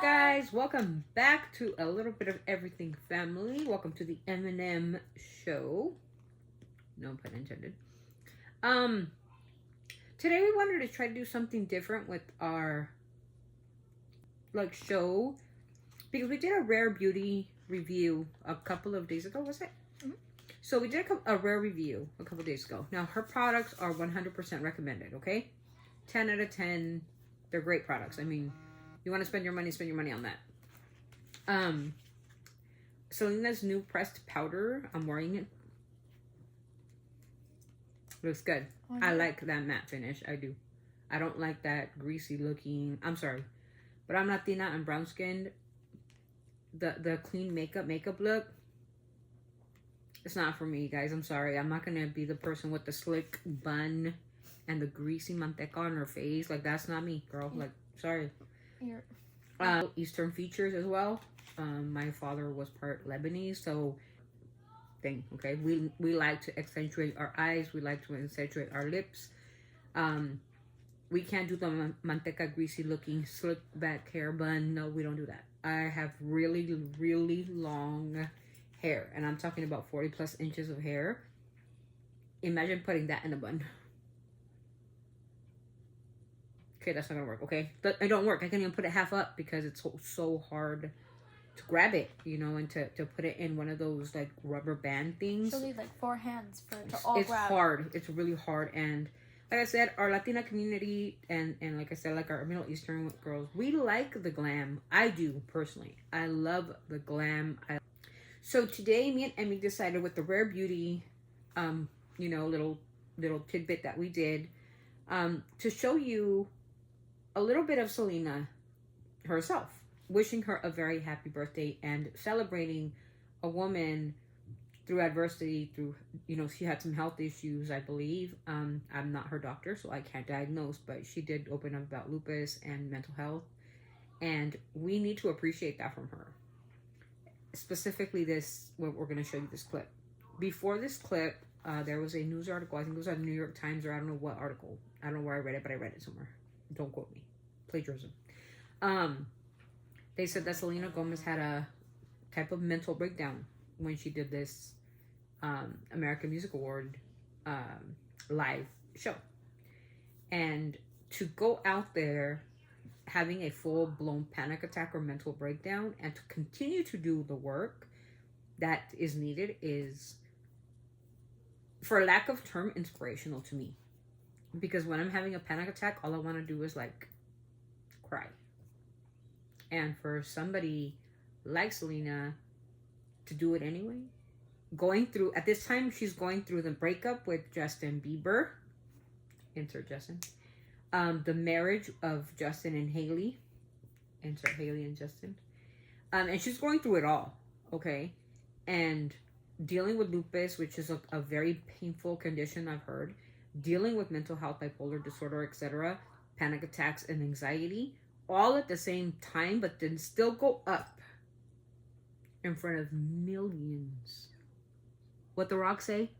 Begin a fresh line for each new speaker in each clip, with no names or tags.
guys, welcome back to a little bit of everything family. Welcome to the M&M show. No pun intended. Today we wanted to try to do something different with our show, because we did a rare beauty review a couple of days ago, was it? Mm-hmm. So we did a rare review a couple of days ago. Now her products are 100% recommended, okay? 10 out of 10. They're great products. I mean, you want to spend your money on that. Selena's new pressed powder. I'm wearing it. Looks good. Oh, yeah. I like that matte finish. I do. I don't like that greasy looking. I'm sorry, but I'm Latina. I'm brown skinned. The clean makeup look. It's not for me, guys. I'm sorry. I'm not gonna be the person with the slick bun and the greasy manteca on her face. Like, that's not me, girl. Like, sorry. Eastern features as well. My father was part Lebanese, so okay, we like to accentuate our eyes, we like to accentuate our lips. We can't do the manteca greasy looking slick back hair bun. No, we don't do that. I have really long hair, and I'm talking about 40 plus inches of hair. Imagine putting that in a bun. Okay, that's not gonna work, okay? It don't work. I can't even put it half up because it's so hard to grab it, you know, and to put it in one of those, like, rubber band things.
She'll need, like, 4 hands for it to all grab.
It's hard. It's really hard. And like I said, our Latina community and like I said, like our Middle Eastern girls, we like the glam. I do, personally. I love the glam. So today, me and Emmy decided with the Rare Beauty, you know, little tidbit that we did, to show you a little bit of Selena herself, wishing her a very happy birthday and celebrating a woman through adversity, through, you know, she had some health issues, I believe. I'm not her doctor, so I can't diagnose, but she did open up about lupus and mental health, and we need to appreciate that from her. Specifically this, we're going to show you this clip. Before this clip, there was a news article, I think it was on New York Times, or I don't know what article. I don't know where I read it, but I read it somewhere. Don't quote me. Plagiarism. They said that Selena Gomez had a type of mental breakdown when she did this American Music Award live show. And to go out there having a full-blown panic attack or mental breakdown and to continue to do the work that is needed is, for lack of term, inspirational to me. Because when I'm having a panic attack, all I want to do is, like, cry. And for somebody like Selena to do it anyway, going through, at this time, she's going through the breakup with Justin Bieber. Insert Justin. The marriage of Justin and Haley. Insert Haley and Justin. And she's going through it all, okay? And dealing with lupus, which is a very painful condition, I've heard. Dealing with mental health, bipolar disorder, etc., panic attacks and anxiety, all at the same time, but then still go up in front of millions. What The Rock say?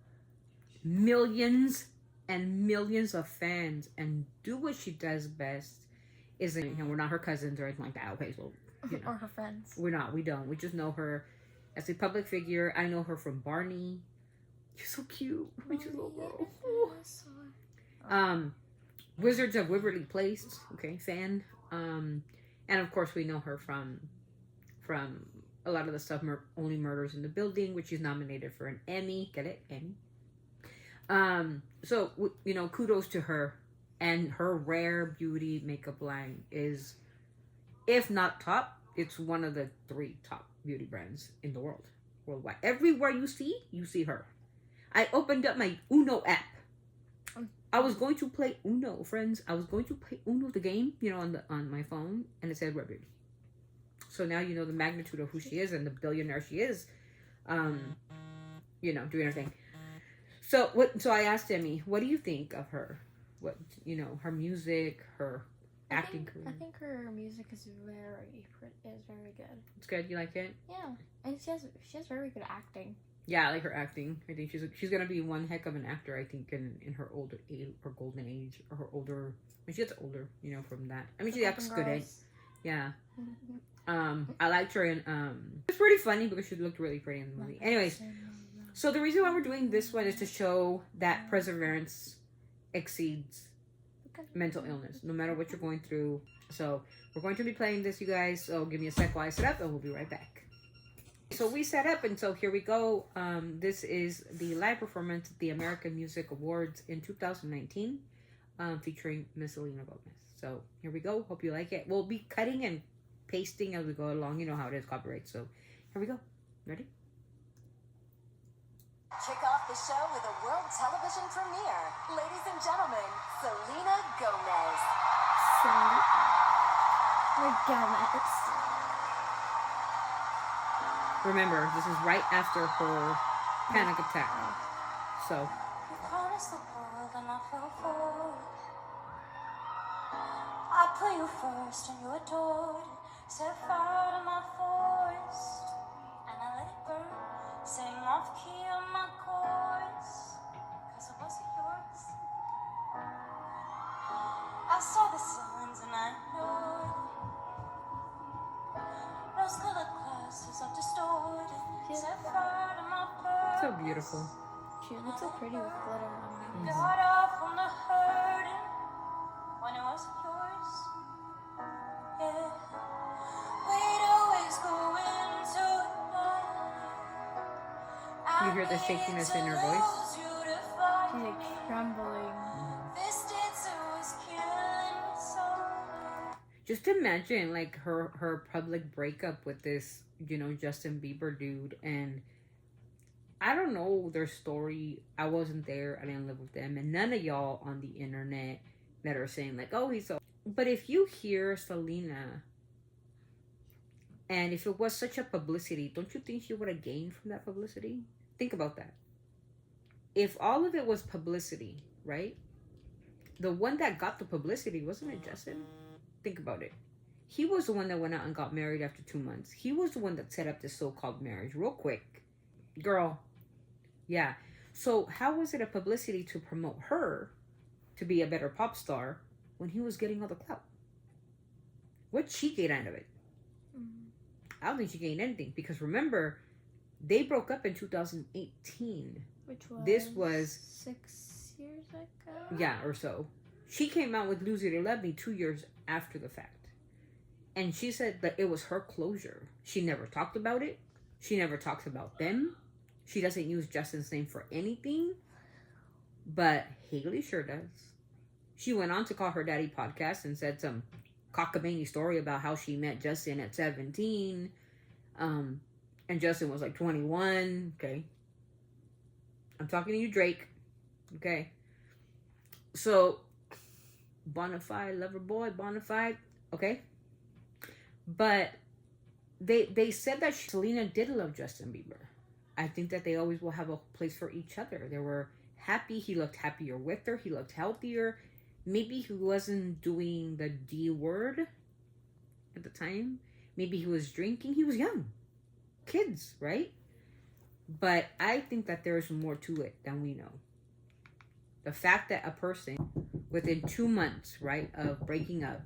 Millions and millions of fans, and do what she does best. You know, we're not her cousins or anything like that. Okay, so, you know,
or her friends.
We don't. We just know her as a public figure. I know her from Barney. You're so cute. Which is little girl. Wizards of Waverly Place. Okay, fan. And of course we know her from a lot of the stuff. Only Murders in the Building, which she's nominated for an Emmy. Get it, Emmy. So you know, kudos to her, and her Rare Beauty makeup line is, if not top, it's one of the 3 top beauty brands in the world, worldwide. Everywhere you see her. I opened up my Uno app. I was going to play Uno, friends. I was going to play Uno, the game, you know, on my phone, and it said Rare Beauty. So now you know the magnitude of who she is and the billionaire she is. You know, doing her thing. So I asked Emmy, what do you think of her? What, you know, her music, her acting career?
I think her music is very good.
It's good. You like it?
Yeah, and she has very good acting.
Yeah, I like her acting. I think she's gonna be one heck of an actor. I think in her older age, her golden age, or her older when she gets older, you know, from that. I mean, she acts good. Yeah. I liked her in it's pretty funny because she looked really pretty in the movie. Anyways, so the reason why we're doing this one is to show that perseverance exceeds mental illness, no matter what you're going through. So we're going to be playing this, you guys. So give me a sec while I set up, and we'll be right back. So we set up, and so here we go. This is the live performance at the American Music Awards in 2019, featuring Miss Selena Gomez. So here we go. Hope you like it. We'll be cutting and pasting as we go along. You know how it is, copyright. So here we go. Ready?
Kick off the show with a world television premiere. Ladies and gentlemen, Selena Gomez.
Remember, this is right after her panic attack. So.
You promised the world and I fell for it. I put you first and you adored it. Set fire to my forest and I let it burn. Sang off key on my chorus, cause it wasn't yours. I saw the signs and I ignored it. Rose-colored glasses are distorted. Set fire to my purpose.
So beautiful.
She looks so pretty with glitter on her.
Got off on the hurting when it wasn't yours. Yeah. We'd always go into the night.
You hear the shakiness in her voice?
She's like trembling.
Just imagine like her public breakup with this, Justin Bieber dude. And I don't know their story. I wasn't there. I didn't live with them. And none of y'all on the internet that are saying like, oh, he's so. But if you hear Selena, and if it was such a publicity, don't you think she would have gained from that publicity? Think about that. If all of it was publicity, right? The one that got the publicity, wasn't it Justin? Think about it. He was the one that went out and got married after 2 months. He was the one that set up this so-called marriage real quick. Girl. Yeah. So how was it a publicity to promote her to be a better pop star when he was getting all the clout? What'd she get out of it? I don't think she gained anything. Because remember, they broke up in 2018.
Which was...
This was...
6 years ago?
Yeah, or so. She came out with Lose It or Love Me 2 years after the fact. And she said that it was her closure. She never talked about it. She never talks about them. She doesn't use Justin's name for anything. But Haley sure does. She went on to Call Her Daddy podcast and said some cockamamie story about how she met Justin at 17. And Justin was like 21. Okay. I'm talking to you, Drake. Okay. So, bonafide lover boy, bonafide. Okay. But they said that Selena did love Justin Bieber. I think that they always will have a place for each other. They were happy. He looked happier with her. He looked healthier. Maybe he wasn't doing the D word at the time. Maybe he was drinking. He was young. Kids, right? But I think that there's more to it than we know. The fact that a person within 2 months, right, of breaking up,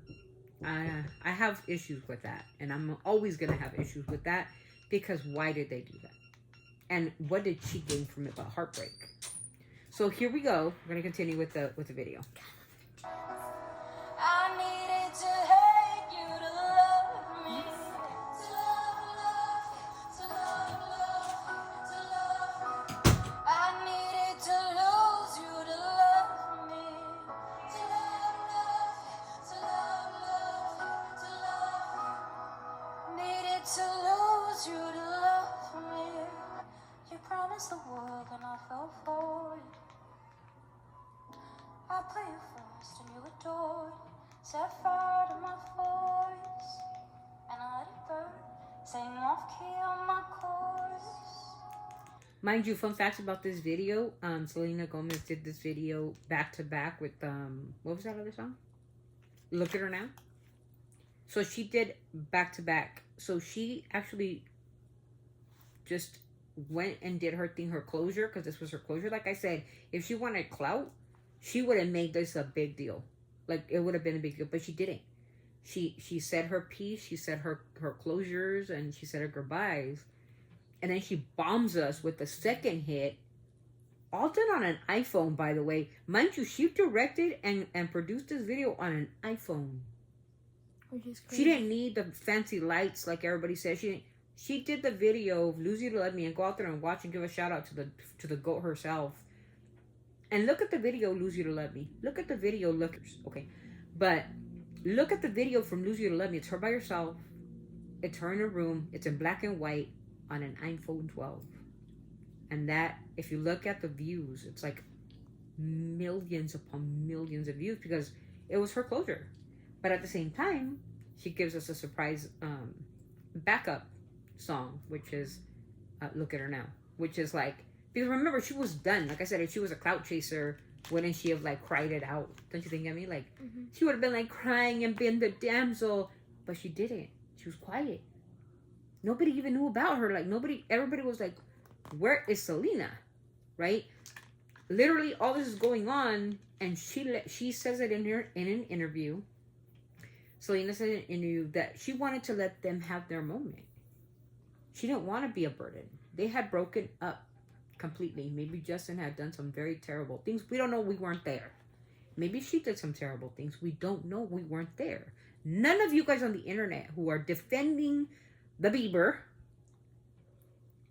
I have issues with that. And I'm always going to have issues with that. Because why did they do that? And what did she gain from it but heartbreak? So here we go. We're going to continue with the video.
I needed to hate you to love me. To love. I needed to lose you to love me. To love. Needed to lose you to love me. You promised the world and I fell for it. I put you first and you adored it. Set fire to my voice and I let it burn. Sang off key on my chorus.
Mind you, fun facts about this video. Selena Gomez did this video back to back with what was that other song? Look at Her Now. So she did back to back. So she actually just went and did her thing, her closure, because this was her closure. Like I said, if she wanted clout, she would have made this a big deal. Like, it would have been a big deal, but she didn't. She said her piece, she said her closures, and she said her goodbyes, and then she bombs us with the second hit, all done on an iPhone, by the way. Mind you, she directed and produced this video on an iPhone.
Which is crazy.
She didn't need the fancy lights like everybody says. She did the video of Lose You to Let Me, and go out there and watch and give a shout out to the GOAT herself. And look at the video, Lose You to Let Me. Look at the video, okay. But look at the video from Lose You to Let Me. It's her by herself. It's her in a room. It's in black and white on an iPhone 12. And that, if you look at the views, it's like millions upon millions of views because it was her closure. But at the same time, she gives us a surprise backup song, which is Look at Her Now. Which is like, because remember, she was done. Like I said, if she was a clout chaser, wouldn't she have like cried it out? Don't you think, Emmy? Like, she would have been like crying and been the damsel. But she didn't. She was quiet. Nobody even knew about her. Like, everybody was like, where is Selena? Right? Literally, all this is going on, and she says it in an interview. Selena said in an interview that she wanted to let them have their moment. She didn't want to be a burden. They had broken up completely. Maybe Justin had done some very terrible things. We don't know. We weren't there. Maybe she did some terrible things. We don't know. We weren't there. None of you guys on the internet who are defending the Bieber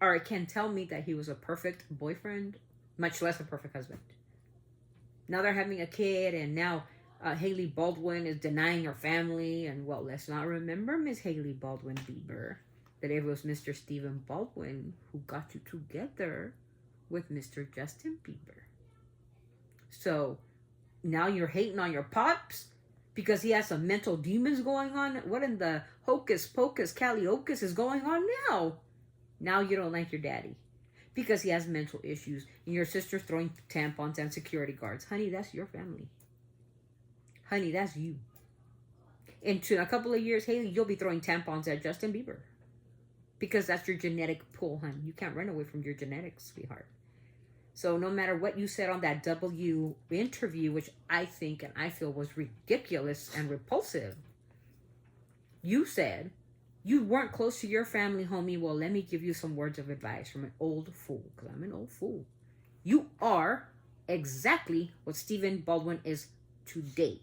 or can tell me that he was a perfect boyfriend, much less a perfect husband. Now they're having a kid, and now Haley Baldwin is denying her family. And well, let's not remember Miss Haley Baldwin Bieber, that it was Mr. Stephen Baldwin who got you together with Mr. Justin Bieber. So now you're hating on your pops because he has some mental demons going on. What in the hocus pocus caliocus is going on now? Now you don't like your daddy because he has mental issues, and your sister's throwing tampons and security guards. Honey, that's your family. Honey, that's you. In a couple of years, Haley, you'll be throwing tampons at Justin Bieber because that's your genetic pool, honey. You can't run away from your genetics, sweetheart. So no matter what you said on that W interview, which I think and I feel was ridiculous and repulsive, you said you weren't close to your family, homie. Well, let me give you some words of advice from an old fool, because I'm an old fool. You are exactly what Stephen Baldwin is today.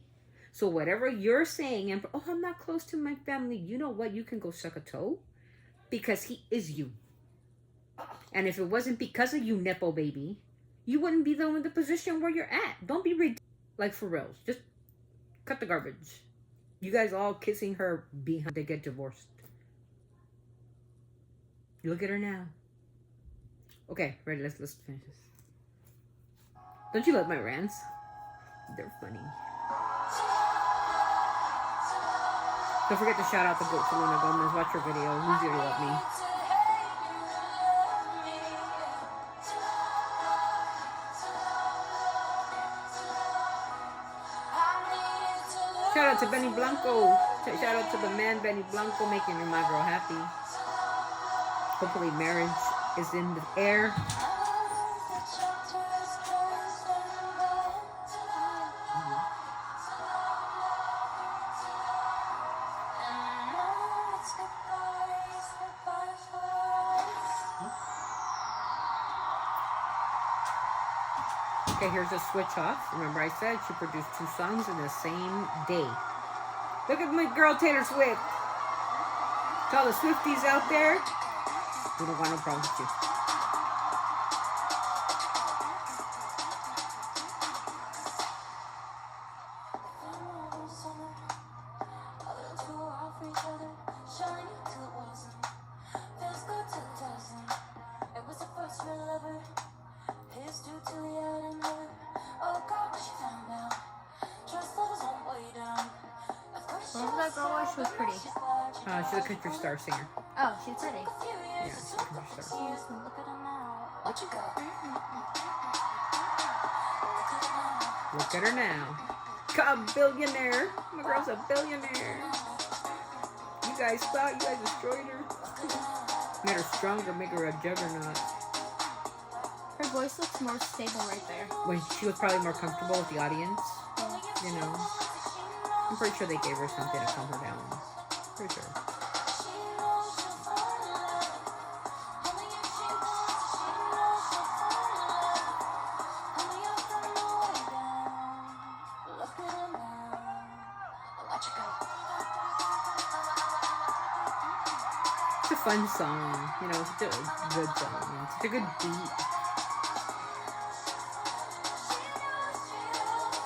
So whatever you're saying, and oh, I'm not close to my family, you know what? You can go suck a toe, because he is you. And if it wasn't because of you, Nepo baby, you wouldn't be in the position where you're at. Don't be ridiculous. Like, for reals. Just cut the garbage. You guys all kissing her behind they get divorced. Look at her now. Okay, ready, let's finish this. Don't you love my rants? They're funny. Don't forget to shout out the GOAT Selena Gomez. Watch her video. Who's here to love me? Shout out to Benny Blanco. Shout out to the man Benny Blanco making my girl happy. Hopefully marriage is in the air. Okay, here's a switch off. Remember I said she produced 2 songs in the same day. Look at my girl Taylor Swift. To all the Swifties out there, we don't want no problems with you.
That girl was, she was pretty.
She's a country star singer.
Oh, she's pretty.
Yeah, she's a country star.
What you got?
Look at her now. A billionaire. My girl's a billionaire. You guys thought you guys destroyed her. Made her stronger, make her a juggernaut.
Her voice looks more stable right there.
When she was probably more comfortable with the audience, you know. I'm pretty sure they gave her something to calm her down. Pretty sure.
She knows she'll fall in love. Only if she wants, she knows she'll fall in love. Only up from the way down. Look at her now. Watch it go.
It's a fun song. You know, it's a good song. It's such a good beat.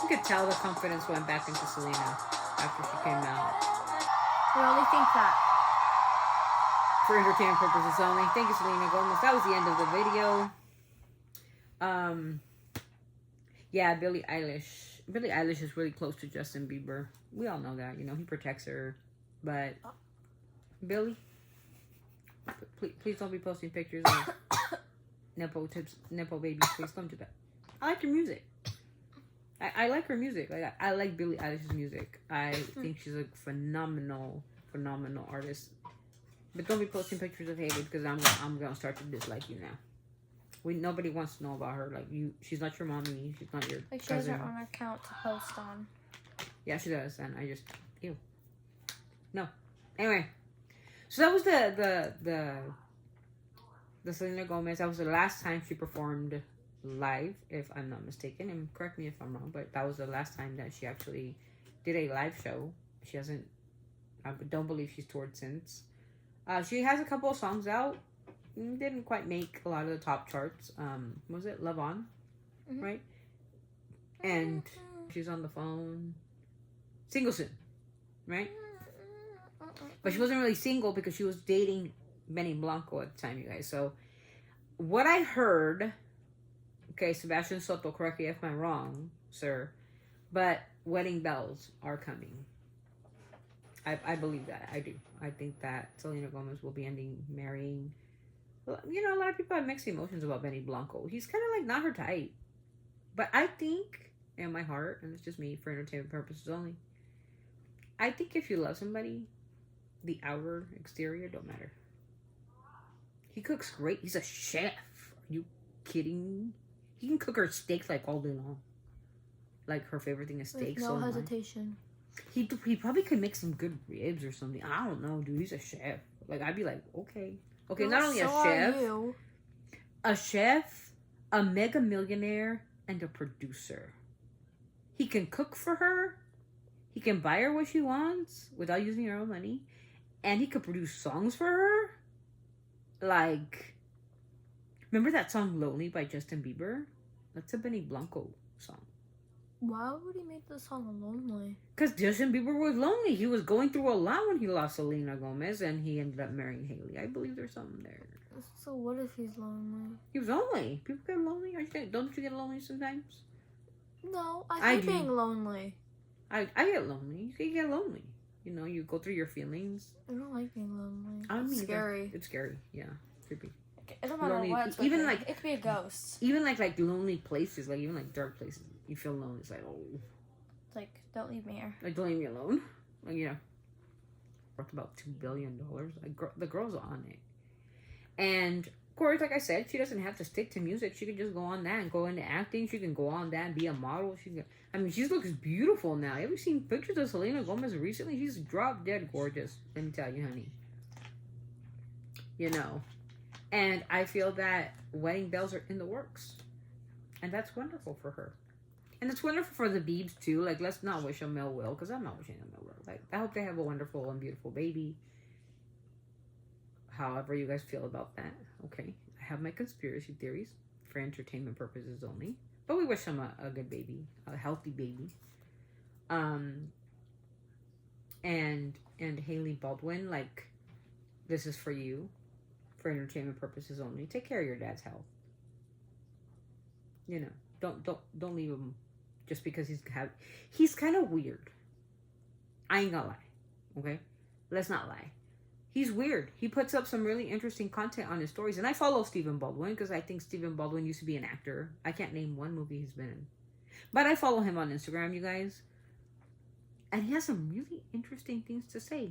You could tell the confidence went back into Selena after she came out.
We only think that.
For entertainment purposes only. Thank you, Selena Gomez. That was the end of the video. Yeah, Billie Eilish. Billie Eilish is really close to Justin Bieber. We all know that. You know, he protects her. But Billie, please don't be posting pictures of Nepo babies. Please don't do that. I like your music. I like her music. Like I like Billie Eilish's music. I think she's a phenomenal artist. But don't be posting pictures of Haley because I'm gonna start to dislike you now. Nobody wants to know about her. Like she's not your mommy. She's not your
Like she has
cousin.
her own account to post on.
Yeah, she does, and I just ew. No. Anyway, so that was the Selena Gomez. That was the last time she performed live, if I'm not mistaken, and correct me if I'm wrong, but that was the last time that she actually did a live show. She hasn't, I don't believe she's toured since. She has a couple of songs out. Didn't quite make a lot of the top charts. Was it Love On?
Mm-hmm.
Right? And she's on the phone. Single soon, right? But she wasn't really single because she was dating Benny Blanco at the time, you guys. So what I heard, okay, Sebastian Soto, correct me if I'm wrong, sir, but wedding bells are coming. I believe that. I do. I think that Selena Gomez will be marrying. You know, a lot of people have mixed emotions about Benny Blanco. He's kind of like not her type. But I think, in my heart, and it's just me for entertainment purposes only, I think if you love somebody, the outer exterior don't matter. He cooks great. He's a chef. Are you kidding me? He can cook her steaks like all day long. Like her favorite thing is steaks.
With no hesitation.
He probably could make some good ribs or something. I don't know, dude. He's a chef. Like I'd be like, okay,
Well,
not only
so
a chef, a mega millionaire, and a producer. He can cook for her. He can buy her what she wants without using her own money, and he could produce songs for her. Like, remember that song "Lonely" by Justin Bieber? That's a Benny Blanco song.
Why would he make the song lonely?
Because Justin Bieber was lonely. He was going through a lot when he lost Selena Gomez, and he ended up marrying Haley. I believe there's something there.
So what if he's lonely?
He was lonely. People get lonely. Don't you get lonely sometimes?
No, I
I
hate
do.
being lonely.
I get lonely. You can get lonely. You know, you go through your feelings.
I don't like being lonely.
I
It's
mean,
scary.
It's scary. Yeah, creepy.
It don't matter
Lonely-
what. It's
even
okay.
like-
it could be a ghost.
Even like lonely places, like even like dark places, you feel lonely. It's like, oh,
It's like, don't leave me here.
like don't leave me alone. Like, you know, worth about $2 billion. Like the girl's on it, and of course, like I said, she doesn't have to stick to music. She can just go on that and go into acting. She can go on that and be a model. She looks beautiful now. Have you seen pictures of Selena Gomez recently? She's drop dead gorgeous. Let me tell you, honey. You know, and I feel that wedding bells are in the works, and that's wonderful for her. And it's wonderful for the Biebs too. Like, let's not wish them ill will, because I'm not wishing them ill will. Like, I hope they have a wonderful and beautiful baby. However you guys feel about that, okay. I have my conspiracy theories for entertainment purposes only, but we wish them a good baby, a healthy baby. And Haley Baldwin, like, this is for you, for entertainment purposes only. Take care of your dad's health. You know, don't leave him just because he's kind of weird. I ain't gonna lie, okay? Let's not lie. He's weird. He puts up some really interesting content on his stories. And I follow Stephen Baldwin because I think Stephen Baldwin used to be an actor. I can't name one movie he's been in. But I follow him on Instagram, you guys. And he has some really interesting things to say.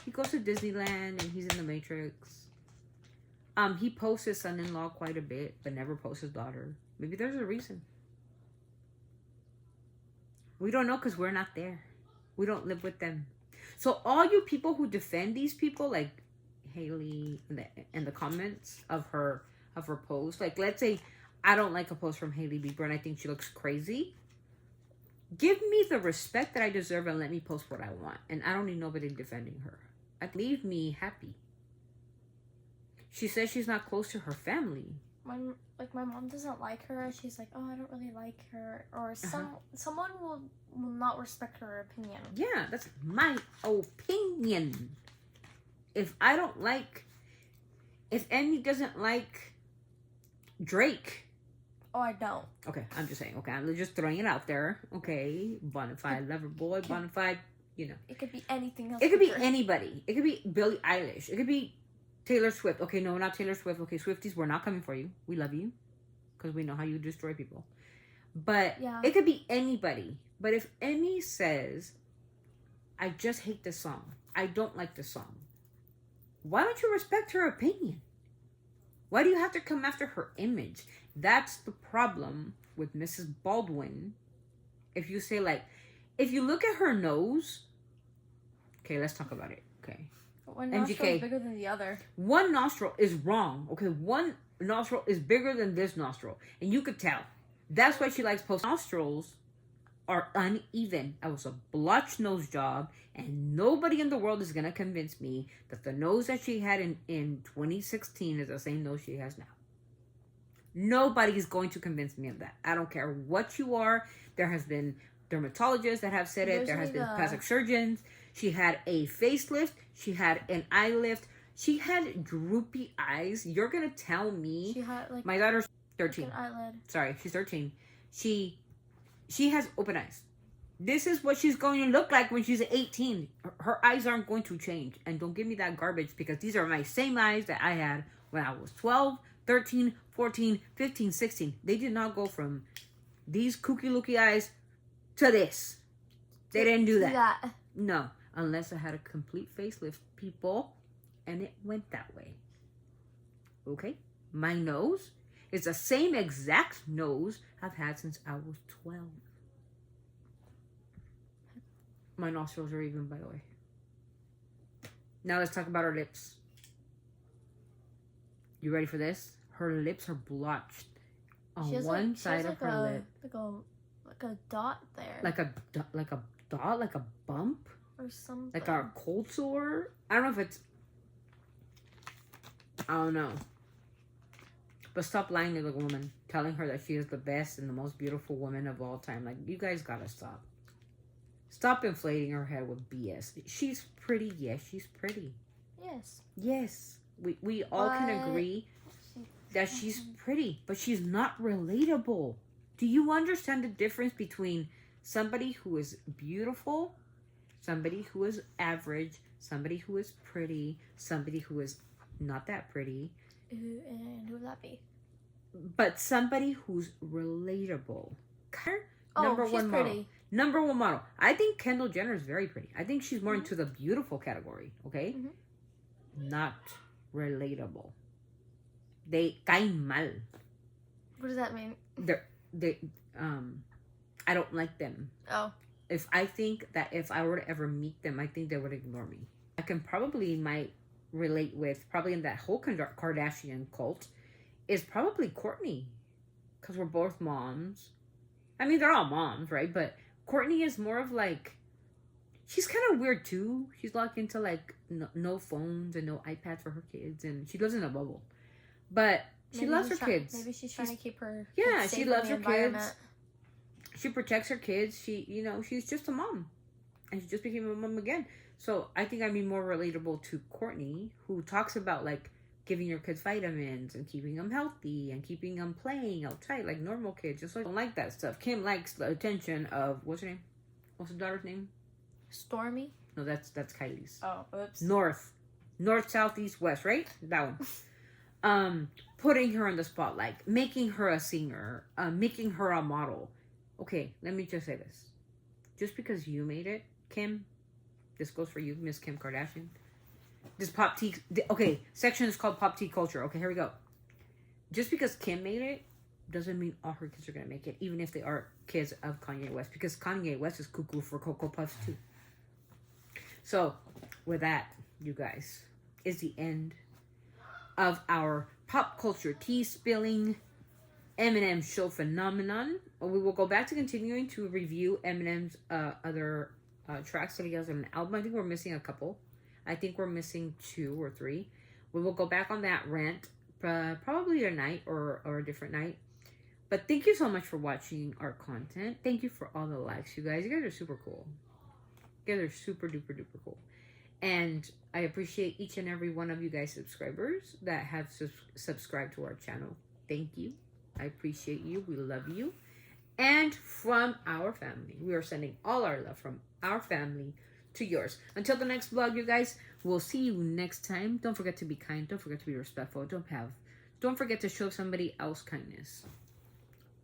He goes to Disneyland and he's in the Matrix. He posts his son-in-law quite a bit, but never posts his daughter. Maybe there's a reason. We don't know because we're not there. We don't live with them. So all you people who defend these people, like Haley in the comments of her post, like let's say I don't like a post from Haley Bieber and I think she looks crazy. Give me the respect that I deserve and let me post what I want. And I don't need nobody defending her. Leave me happy. She says she's not close to her family.
My mom doesn't like her. She's like, oh, I don't really like her. Or someone will not respect her opinion.
Yeah, that's my opinion. If Emmy doesn't like Drake.
Oh, I don't.
Okay, I'm just saying. Okay, I'm just throwing it out there. Okay, bonafide lover boy, bonafide, you know.
It could be anything else.
It could be anybody. It could be Billie Eilish. It could be Taylor Swift. Okay, no, not Taylor Swift. Okay, Swifties, we're not coming for you. We love you. Because we know how you destroy people. But
yeah.
It could be anybody. But if Emmy says, I just hate this song. I don't like this song. Why don't you respect her opinion? Why do you have to come after her image? That's the problem with Mrs. Baldwin. If you say if you look at her nose. Okay, let's talk about it. Okay.
One nostril is bigger than the other.
One nostril is wrong. Okay, one nostril is bigger than this nostril. And you could tell. That's why she likes post. Nostrils are uneven. That was a blotch nose job. And nobody in the world is going to convince me that the nose that she had in 2016 is the same nose she has now. Nobody is going to convince me of that. I don't care what you are. There has been dermatologists that have said it. There has been plastic surgeons. She had a facelift. She had an eye lift. She had droopy eyes. You're going to tell me.
She had
my daughter's 13.
Like an eyelid.
Sorry, she's 13. She has open eyes. This is what she's going to look like when she's 18. Her eyes aren't going to change. And don't give me that garbage because these are my same eyes that I had when I was 12, 13, 14, 15, 16. They did not go from these kooky looky eyes to this. They didn't do that. No, unless I had a complete facelift, people, and it went that way. Okay? My nose is the same exact nose I've had since I was 12. My nostrils are even, by the way. Now let's talk about her lips. You ready for this? Her lips are blotched on one side of her lip.
Like a dot there.
Like a dot, like a bump,
or something.
like a cold sore. I don't know if it's. I don't know. But stop lying to the woman, telling her that she is the best and the most beautiful woman of all time. Like, you guys gotta stop. Stop inflating her head with BS. She's pretty. Yes, she's pretty.
Yes.
Yes. We all can agree that she's pretty, but she's not relatable. Do you understand the difference between somebody who is beautiful, somebody who is average, somebody who is pretty, somebody who is not that pretty?
And who would that be?
But somebody who's relatable.
Oh,
Number
she's
one
pretty.
model. Number one model. I think Kendall Jenner is very pretty. I think she's more into the beautiful category. Okay?
Mm-hmm.
Not relatable. They caen mal.
What does that mean?
I don't like them.
Oh.
I think that if I were to ever meet them, I think they would ignore me. I can might relate with, probably in that whole Kardashian cult, is probably Kourtney. Because we're both moms. I mean, they're all moms, right? But Kourtney is more of like, she's kind of weird too. She's locked into like no phones and no iPads for her kids. And she lives in a bubble. But she loves her kids.
Maybe she's trying to keep her
kids
safe
she loves
from
her
the
kids. She protects her kids. She's just a mom. And she just became a mom again. So I think I'd be more relatable to Kourtney, who talks about like giving your kids vitamins and keeping them healthy and keeping them playing outside like normal kids. Just like, I don't like that stuff. Kim likes the attention of, what's her name? What's the daughter's name?
Stormy?
No, that's Kylie's.
Oh, oops.
North, south, east, west, right? That one. Putting her in the spotlight, making her a singer, making her a model. Okay, let me just say this. Just because you made it, Kim, this goes for you, Miss Kim Kardashian. This pop tea, okay, section is called pop tea culture. Okay, here we go. Just because Kim made it, doesn't mean all her kids are going to make it, even if they are kids of Kanye West. Because Kanye West is cuckoo for Cocoa Puffs too. So, with that, you guys, is the end of our pop culture tea spilling Eminem show phenomenon. We will go back to continuing to review Eminem's other tracks that he has on an album. I think we're missing a couple. I think we're missing 2 or 3. We will go back on that rant probably tonight or a different night. But thank you so much for watching our content. Thank you for all the likes, you guys. You guys are super cool. You guys are super duper duper cool. And I appreciate each and every one of you guys subscribers that have subscribed to our channel. Thank you. I appreciate you. We love you. And from our family, we are sending all our love from our family to yours. Until the next vlog, you guys, we'll see you next time. Don't forget to be kind. Don't forget to be respectful. Don't forget to show somebody else kindness.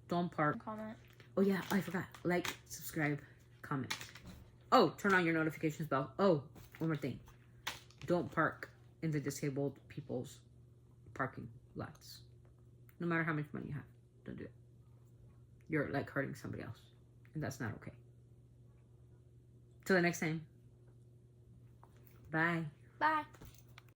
Don't park.
Comment.
Oh yeah, I forgot. Like, subscribe, comment. Oh, turn on your notifications bell. Oh, one more thing. Don't park in the disabled people's parking lots. No matter how much money you have, don't do it. You're like hurting somebody else, and that's not okay. Till the next time. Bye.
Bye.